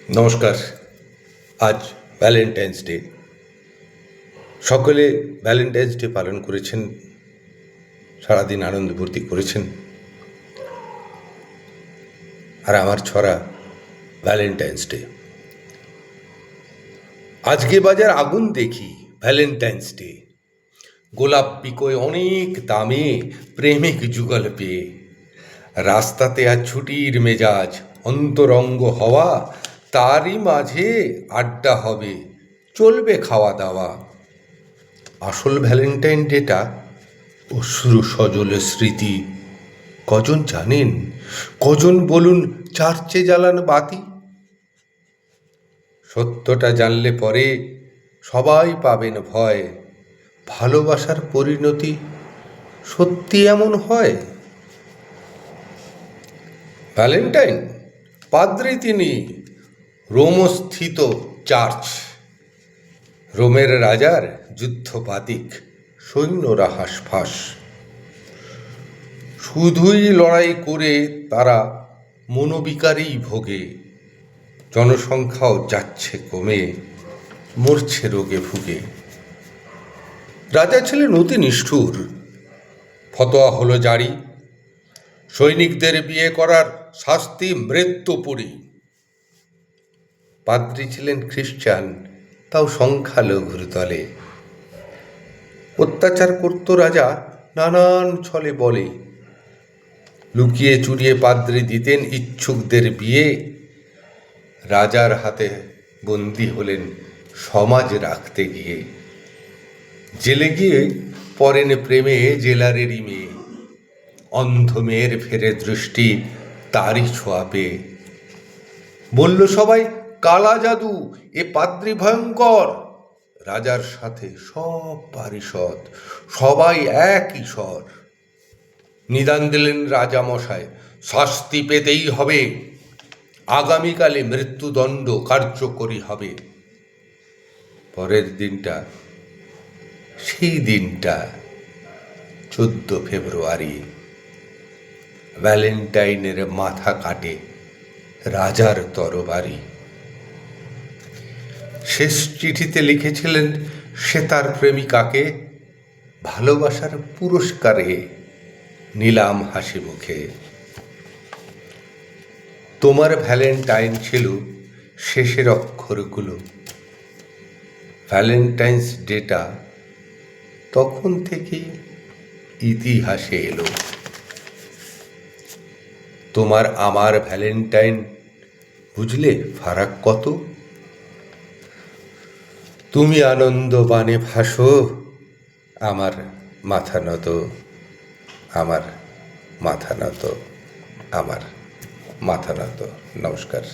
নমস্কার। আজ Valentine's day. সকলে ভ্যালেন্টাইন্স ডে পালন করেছেন, সারাদিন আনন্দ ফুর্তি করেছেন। আর আমার ছড়া ভ্যালেন্টাইন্স ডে। আজকে বাজার আগুন দেখি ভ্যালেন্টাইন্স ডে, গোলাপ বিকোয় অনেক দামে প্রেমিক যুগল পেয়ে। রাস্তাতে আজ ছুটির মেজাজ, অন্তরঙ্গ হওয়া, তারই মাঝে আড্ডা হবে, চলবে খাওয়া দাওয়া। আসল ভ্যালেন্টাইন ডেটা অশ্রু সজল স্মৃতি। কজন জানেন? কজন বলুন চার্চে জ্বালান বাতি? সত্যটা জানলে পরে সবাই পাবেন ভয়, ভালোবাসার পরিণতি সত্যি এমন হয়? ভ্যালেন্টাইন পাদ্রী তিনি, রোমস্থিত চার্চ, রোমের রাজার যুদ্ধপাতিক, সৈন্যরা হাঁসফাঁস। শুধুই লড়াই করে তারা মনোবিকারেই ভোগে, জনসংখ্যাও যাচ্ছে কমে, মরছে রোগে ভুগে। রাজা ছিলেন অতি নিষ্ঠুর, ফতোয়া হলো জারি, সৈনিকদের বিয়ে করার শাস্তি মৃত্যুপুরী। পাদ্রী ছিলেন খ্রিস্টান, তাও সংখ্যালঘুর দলে। অত্যাচার করত রাজা নানান ছলে বলে, লুকিয়ে চুরিয়ে পাদ্রী দিতেন ইচ্ছুকদের বিয়ে। রাজার হাতে বন্দী হলেন সমাজ রাখতে গিয়ে। জেলে গিয়ে পড়েন প্রেমে জেলারেরই মেয়ে, অন্ধ মেয়ের ফেরে দৃষ্টি তারই ছোঁয়া পেয়ে। বলল সবাই কালা জাদু, এ পাদ্রী ভয়ঙ্কর। রাজার সাথে সব পারিষদ, সবাই একই স্বর। নিদান দিলেন রাজা মশাই, শাস্তি পেতেই হবে, আগামীকালে মৃত্যুদণ্ড কার্যকরী হবে। পরের দিনটা, সেই দিনটা 14 ফেব্রুয়ারি, ভ্যালেন্টাইনের মাথা কাটে রাজার তরবারি। শেষ চিঠিতে লিখেছিলেন সে তার প্রেমিকাকে, ভালোবাসার পুরস্কারে নিলাম হাসি মুখে। তোমার ভ্যালেন্টাইন ছিল শেষের অক্ষরগুলো। ভ্যালেন্টাইন্স ডেটা তখন থেকেই ইতিহাসে এলো। তোমার আমার ভ্যালেন্টাইন বুঝলে ফারাক কত? তুমি আনন্দ বানে ভাসো, আমার মাথা নত, আমার মাথা নত, আমার মাথা নত। নমস্কার।